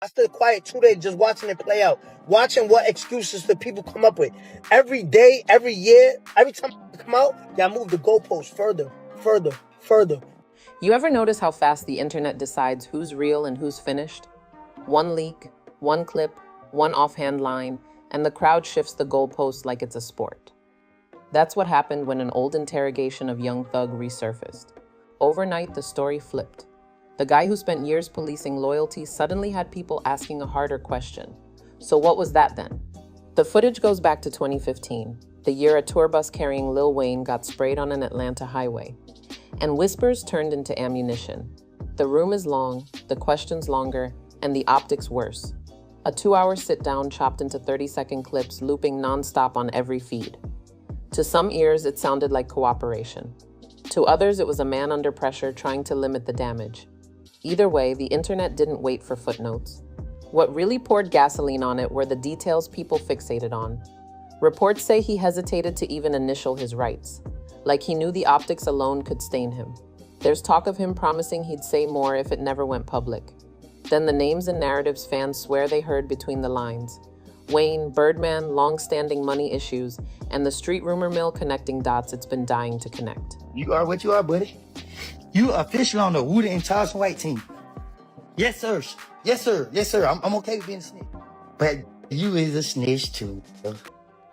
I stood quiet 2 days just watching it play out, watching what excuses the people come up with. Every day, every year, every time I come out, y'all move the goalposts further, further, further. You ever notice how fast the internet decides who's real and who's finished? One leak, one clip, one offhand line, and the crowd shifts the goalposts like it's a sport. That's what happened when an old interrogation of Young Thug resurfaced. Overnight, the story flipped. The guy who spent years policing loyalty suddenly had people asking a harder question. So what was that then? The footage goes back to 2015, the year a tour bus carrying Lil Wayne got sprayed on an Atlanta highway. And whispers turned into ammunition. The room is long, the questions longer, and the optics worse. A 2-hour sit-down chopped into 30-second clips looping nonstop on every feed. To some ears, it sounded like cooperation. To others, it was a man under pressure trying to limit the damage. Either way, the internet didn't wait for footnotes. What really poured gasoline on it were the details people fixated on. Reports say he hesitated to even initial his rights, like he knew the optics alone could stain him. There's talk of him promising he'd say more if it never went public. Then the names and narratives fans swear they heard between the lines. Wayne, Birdman, long-standing money issues, and the street rumor mill connecting dots it's been dying to connect. You are what you are, buddy. You official on the Wooden and Charleston White team. Yes, sir. Yes, sir. Yes, sir. I'm okay with being a snitch. But you is a snitch too.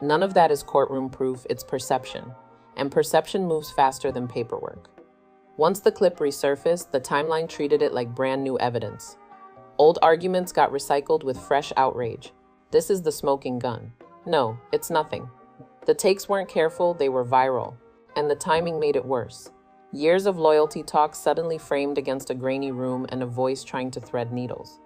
None of that is courtroom proof, it's perception. And perception moves faster than paperwork. Once the clip resurfaced, the timeline treated it like brand new evidence. Old arguments got recycled with fresh outrage. This is the smoking gun. No, it's nothing. The takes weren't careful, they were viral. And the timing made it worse. Years of loyalty talk suddenly framed against a grainy room and a voice trying to thread needles.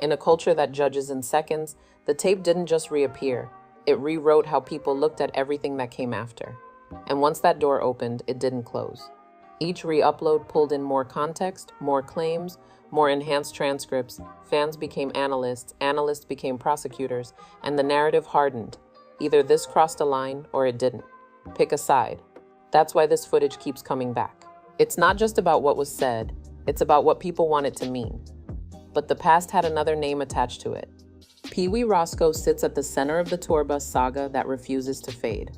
In a culture that judges in seconds, the tape didn't just reappear. It rewrote how people looked at everything that came after. And once that door opened, it didn't close. Each re-upload pulled in more context, more claims, more enhanced transcripts. Fans became analysts, analysts became prosecutors, and the narrative hardened. Either this crossed a line or it didn't. Pick a side. That's why this footage keeps coming back. It's not just about what was said, it's about what people want it to mean. But the past had another name attached to it. Peewee Roscoe sits at the center of the tour bus saga that refuses to fade.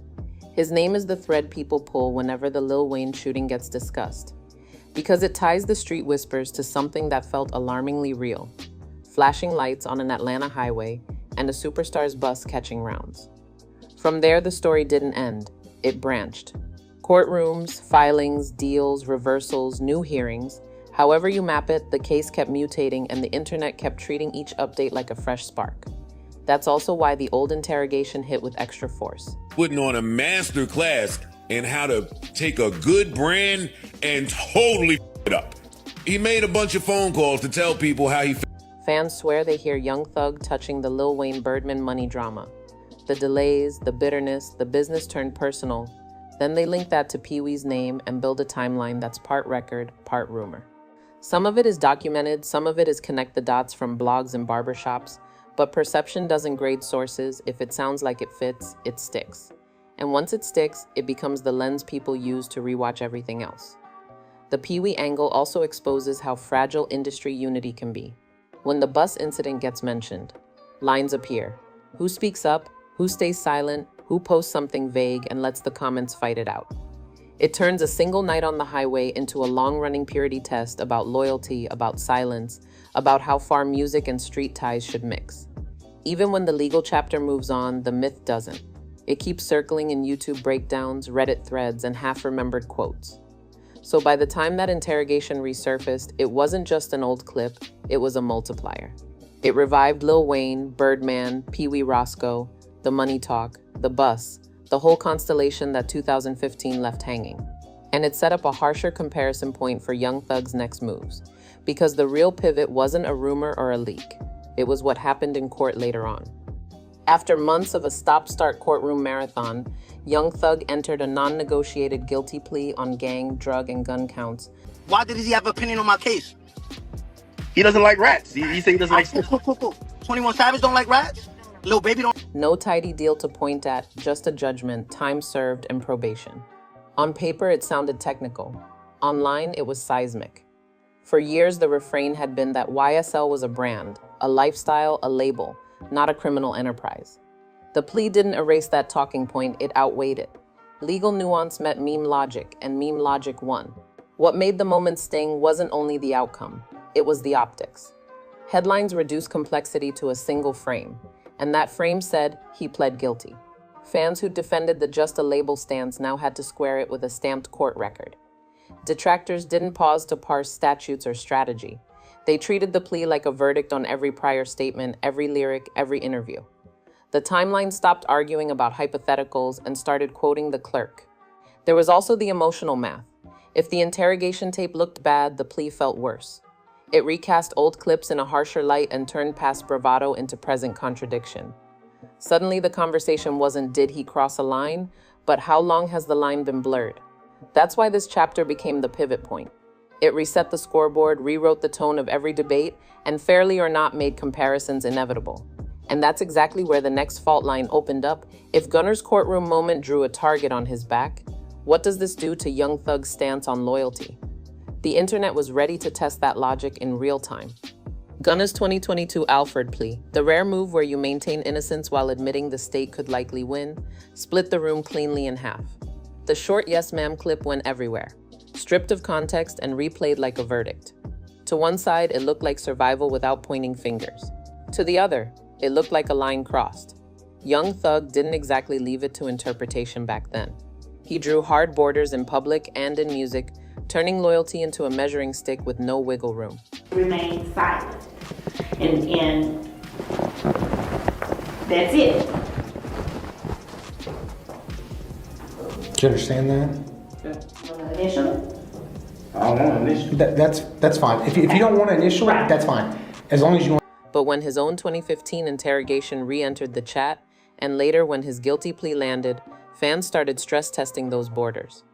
His name is the thread people pull whenever the Lil Wayne shooting gets discussed, because it ties the street whispers to something that felt alarmingly real. Flashing lights on an Atlanta highway and a superstar's bus catching rounds. From there, the story didn't end, it branched. Courtrooms, filings, deals, reversals, new hearings. However you map it, the case kept mutating and the internet kept treating each update like a fresh spark. That's also why the old interrogation hit with extra force. Putting on a master class in how to take a good brand and totally f it up. He made a bunch of phone calls to tell people how he Fans swear they hear Young Thug touching the Lil Wayne Birdman money drama. The delays, the bitterness, the business turned personal. Then they link that to Peewee's name and build a timeline that's part record, part rumor. Some of it is documented, some of it is connect the dots from blogs and barbershops, but perception doesn't grade sources. If it sounds like it fits, it sticks. And once it sticks, it becomes the lens people use to rewatch everything else. The Peewee angle also exposes how fragile industry unity can be. When the bus incident gets mentioned, lines appear. Who speaks up? Who stays silent? Who posts something vague and lets the comments fight it out? It turns a single night on the highway into a long-running purity test about loyalty, about silence, about how far music and street ties should mix. Even when the legal chapter moves on, the myth doesn't. It keeps circling in YouTube breakdowns, Reddit threads, and half-remembered quotes. So by the time that interrogation resurfaced, it wasn't just an old clip, it was a multiplier. It revived Lil Wayne, Birdman, Peewee Roscoe, the money talk, the bus, the whole constellation that 2015 left hanging. And it set up a harsher comparison point for Young Thug's next moves, because the real pivot wasn't a rumor or a leak. It was what happened in court later on. After months of a stop-start courtroom marathon, Young Thug entered a non-negotiated guilty plea on gang, drug, and gun counts. Why did he have an opinion on my case? He doesn't like rats. He said he doesn't like Cool. 21 Savage don't like rats? Lil Baby don't. No tidy deal to point at, just a judgment, time served, and probation. On paper, it sounded technical. Online, it was seismic. For years, the refrain had been that YSL was a brand, a lifestyle, a label, not a criminal enterprise. The plea didn't erase that talking point, it outweighed it. Legal nuance met meme logic, and meme logic won. What made the moment sting wasn't only the outcome, it was the optics. Headlines reduced complexity to a single frame, and that frame said he pled guilty. Fans who defended the just a label stance now had to square it with a stamped court record. Detractors didn't pause to parse statutes or strategy. They treated the plea like a verdict on every prior statement, every lyric, every interview. The timeline stopped arguing about hypotheticals and started quoting the clerk. There was also the emotional math. If the interrogation tape looked bad, the plea felt worse. It recast old clips in a harsher light and turned past bravado into present contradiction. Suddenly, the conversation wasn't did he cross a line, but how long has the line been blurred? That's why this chapter became the pivot point. It reset the scoreboard, rewrote the tone of every debate, and fairly or not made comparisons inevitable. And that's exactly where the next fault line opened up. If Gunna's courtroom moment drew a target on his back, what does this do to Young Thug's stance on loyalty? The internet was ready to test that logic in real time. Gunna's 2022 Alford-plea, the rare move where you maintain innocence while admitting the state could likely win, split the room cleanly in half. The short "yes ma'am" clip went everywhere, stripped of context and replayed like a verdict. To one side, it looked like survival without pointing fingers. To the other, it looked like a line crossed. Young Thug didn't exactly leave it to interpretation back then. He drew hard borders in public and in music, turning loyalty into a measuring stick with no wiggle room. Remain silent. And that's it. Do you understand that? Initially? I don't want to initial. That's fine. If you don't want to initial it, that's fine. As long as you want. But when his own 2015 interrogation re-entered the chat, and later when his guilty plea landed, fans started stress testing those borders.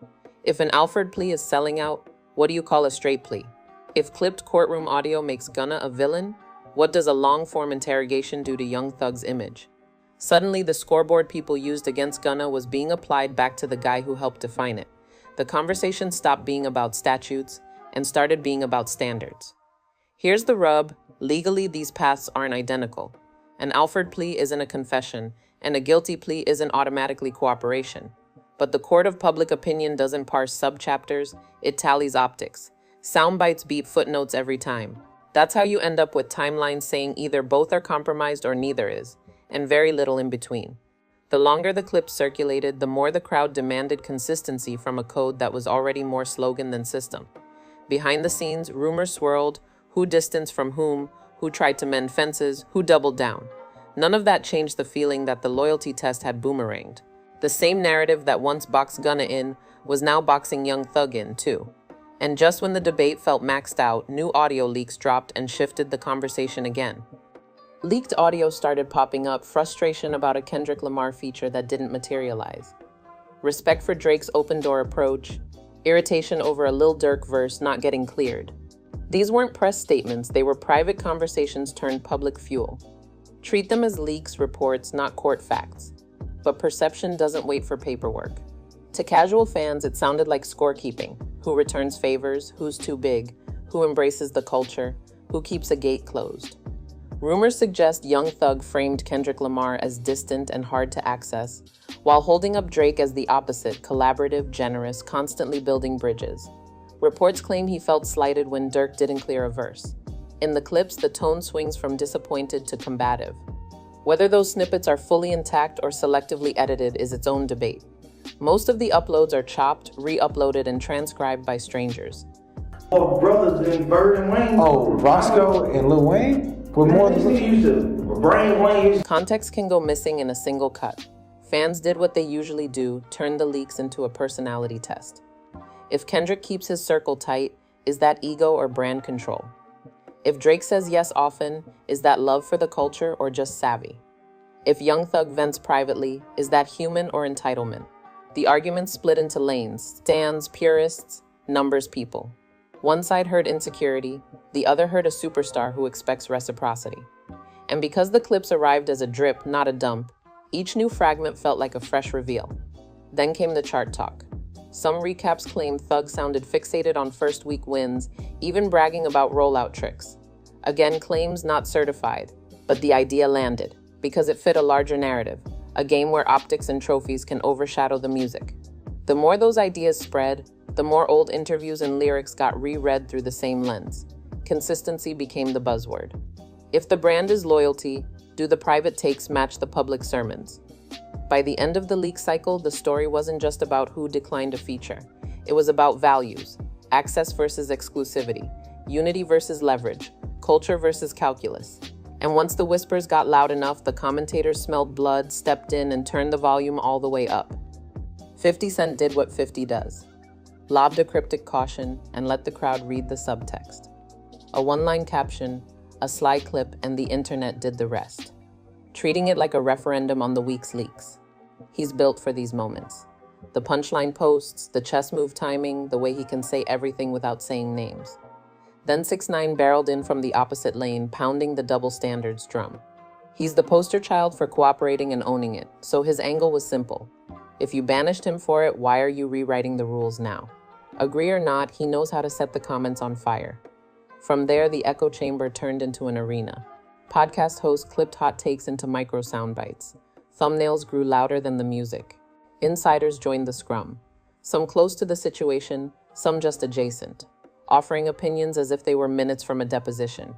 If an Alford-plea is selling out, what do you call a straight plea? If clipped courtroom audio makes Gunna a villain, what does a long-form interrogation do to Young Thug's image? Suddenly, the scoreboard people used against Gunna was being applied back to the guy who helped define it. The conversation stopped being about statutes and started being about standards. Here's the rub. Legally, these paths aren't identical. An Alford-plea isn't a confession, and a guilty plea isn't automatically cooperation. But the court of public opinion doesn't parse subchapters, it tallies optics. Sound bites beat footnotes every time. That's how you end up with timelines saying either both are compromised or neither is, and very little in between. The longer the clips circulated, the more the crowd demanded consistency from a code that was already more slogan than system. Behind the scenes, rumors swirled, who distanced from whom, who tried to mend fences, who doubled down. None of that changed the feeling that the loyalty test had boomeranged. The same narrative that once boxed Gunna in was now boxing Young Thug in, too. And just when the debate felt maxed out, new audio leaks dropped and shifted the conversation again. Leaked audio started popping up, frustration about a Kendrick Lamar feature that didn't materialize. Respect for Drake's open-door approach, irritation over a Lil Durk verse not getting cleared. These weren't press statements, they were private conversations turned public fuel. Treat them as leaks, reports, not court facts. But perception doesn't wait for paperwork. To casual fans, it sounded like scorekeeping. Who returns favors, who's too big, who embraces the culture, who keeps a gate closed. Rumors suggest Young Thug framed Kendrick Lamar as distant and hard to access, while holding up Drake as the opposite, collaborative, generous, constantly building bridges. Reports claim he felt slighted when Durk didn't clear a verse. In the clips, the tone swings from disappointed to combative. Whether those snippets are fully intact or selectively edited is its own debate. Most of the uploads are chopped, re-uploaded, and transcribed by strangers. Oh, brothers in Bird and Wayne. Oh, Roscoe and Lil Wayne? With more than used to brain Wayne. Context can go missing in a single cut. Fans did what they usually do, turn the leaks into a personality test. If Kendrick keeps his circle tight, is that ego or brand control? If Drake says yes often, is that love for the culture or just savvy? If Young Thug vents privately, is that human or entitlement? The arguments split into lanes, stans, purists, numbers people. One side heard insecurity, the other heard a superstar who expects reciprocity. And because the clips arrived as a drip, not a dump, each new fragment felt like a fresh reveal. Then came the chart talk. Some recaps claimed Thug sounded fixated on first week wins, even bragging about rollout tricks. Again, claims not certified, but the idea landed, because it fit a larger narrative, a game where optics and trophies can overshadow the music. The more those ideas spread, the more old interviews and lyrics got reread through the same lens. Consistency became the buzzword. If the brand is loyalty, do the private takes match the public sermons? By the end of the leak cycle, the story wasn't just about who declined a feature. It was about values, access versus exclusivity, unity versus leverage, culture versus calculus. And once the whispers got loud enough, the commentators smelled blood, stepped in, and turned the volume all the way up. 50 Cent did what 50 does. Lobbed a cryptic caution and let the crowd read the subtext. A one-line caption, a sly clip, and the internet did the rest, treating it like a referendum on the week's leaks. He's built for these moments. The punchline posts, the chess move timing, the way he can say everything without saying names. Then 6ix9ine barreled in from the opposite lane, pounding the double standards drum. He's the poster child for cooperating and owning it, so his angle was simple. If you banished him for it, why are you rewriting the rules now? Agree or not, he knows how to set the comments on fire. From there, the echo chamber turned into an arena. Podcast hosts clipped hot takes into micro sound bites. Thumbnails grew louder than the music. Insiders joined the scrum. Some close to the situation, some just adjacent, offering opinions as if they were minutes from a deposition.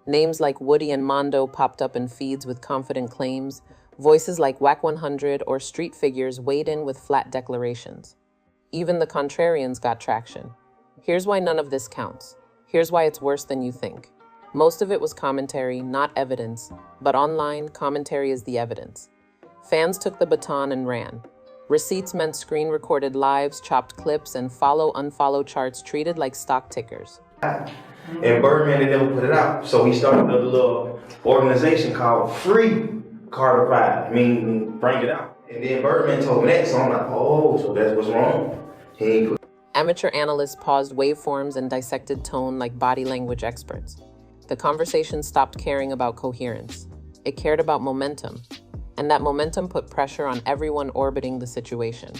Names like Woody and Mondo popped up in feeds with confident claims. Voices like Whack 100 or street figures weighed in with flat declarations. Even the contrarians got traction. Here's why none of this counts. Here's why it's worse than you think. Most of it was commentary, not evidence, but online, commentary is the evidence. Fans took the baton and ran. Receipts meant screen-recorded lives, chopped clips, and follow-unfollow charts treated like stock tickers. And Birdman, they never put it out. So he started a little organization called Free Carter 5. Bring it out. And then Birdman told me that, so I'm like, oh, so that's what's wrong. He ain't put. Amateur analysts paused waveforms and dissected tone like body language experts. The conversation stopped caring about coherence. It cared about momentum. And that momentum put pressure on everyone orbiting the situation.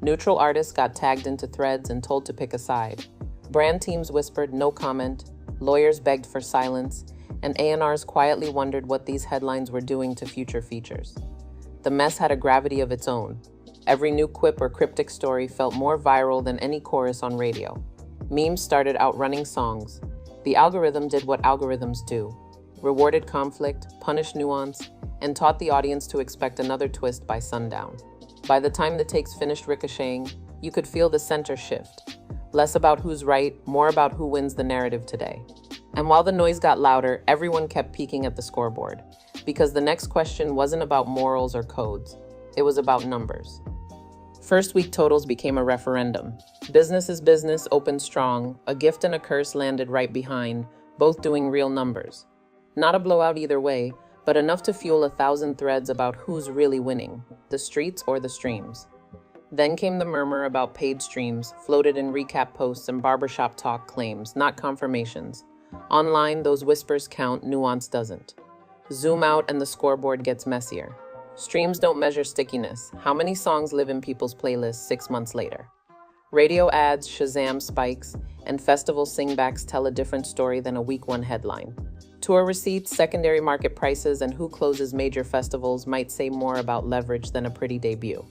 Neutral artists got tagged into threads and told to pick a side. Brand teams whispered no comment, lawyers begged for silence, and A&Rs quietly wondered what these headlines were doing to future features. The mess had a gravity of its own. Every new quip or cryptic story felt more viral than any chorus on radio. Memes started outrunning songs. The algorithm did what algorithms do: rewarded conflict, punished nuance, and taught the audience to expect another twist by sundown. By the time the takes finished ricocheting, you could feel the center shift. Less about who's right, more about who wins the narrative today. And while the noise got louder, everyone kept peeking at the scoreboard, because the next question wasn't about morals or codes. It was about numbers. First week totals became a referendum. Business is business, opened strong. A gift and a curse landed right behind, both doing real numbers. Not a blowout either way, but enough to fuel 1,000 threads about who's really winning, the streets or the streams. Then came the murmur about paid streams, floated in recap posts and barbershop talk claims, not confirmations. Online, those whispers count, nuance doesn't. Zoom out and the scoreboard gets messier. Streams don't measure stickiness. How many songs live in people's playlists 6 months later? Radio ads, Shazam spikes, and festival singbacks tell a different story than a week one headline. Tour receipts, secondary market prices, and who closes major festivals might say more about leverage than a pretty debut.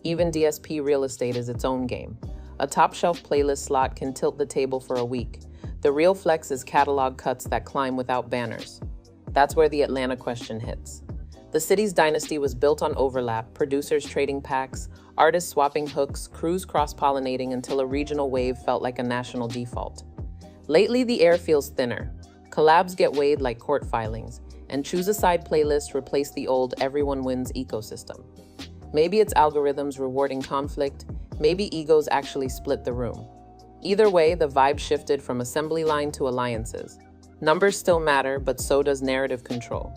Even DSP real estate is its own game. A top-shelf playlist slot can tilt the table for a week. The real flex is catalog cuts that climb without banners. That's where the Atlanta question hits. The city's dynasty was built on overlap, producers trading packs, artists swapping hooks, crews cross-pollinating until a regional wave felt like a national default. Lately, the air feels thinner. Collabs get weighed like court filings, and choose-a-side playlists replace the old everyone wins ecosystem. Maybe it's algorithms rewarding conflict, maybe egos actually split the room. Either way, the vibe shifted from assembly line to alliances. Numbers still matter, but so does narrative control.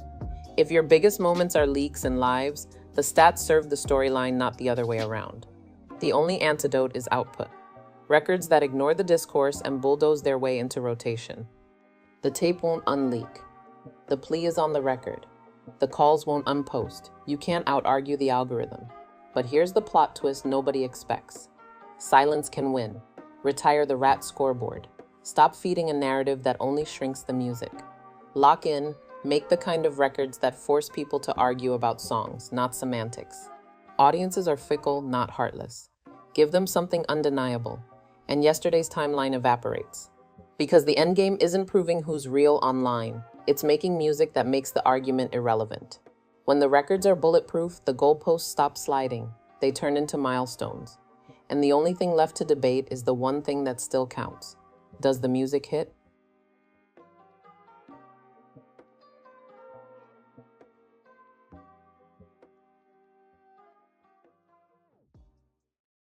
If your biggest moments are leaks and lives, the stats serve the storyline, not the other way around. The only antidote is output. Records that ignore the discourse and bulldoze their way into rotation. The tape won't unleak. The plea is on the record. The calls won't unpost. You can't out-argue the algorithm. But here's the plot twist nobody expects. Silence can win. Retire the rat scoreboard. Stop feeding a narrative that only shrinks the music. Lock in, make the kind of records that force people to argue about songs, not semantics. Audiences are fickle, not heartless. Give them something undeniable, and yesterday's timeline evaporates. Because the endgame isn't proving who's real online, it's making music that makes the argument irrelevant. When the records are bulletproof, the goalposts stop sliding. They turn into milestones. And the only thing left to debate is the one thing that still counts. Does the music hit?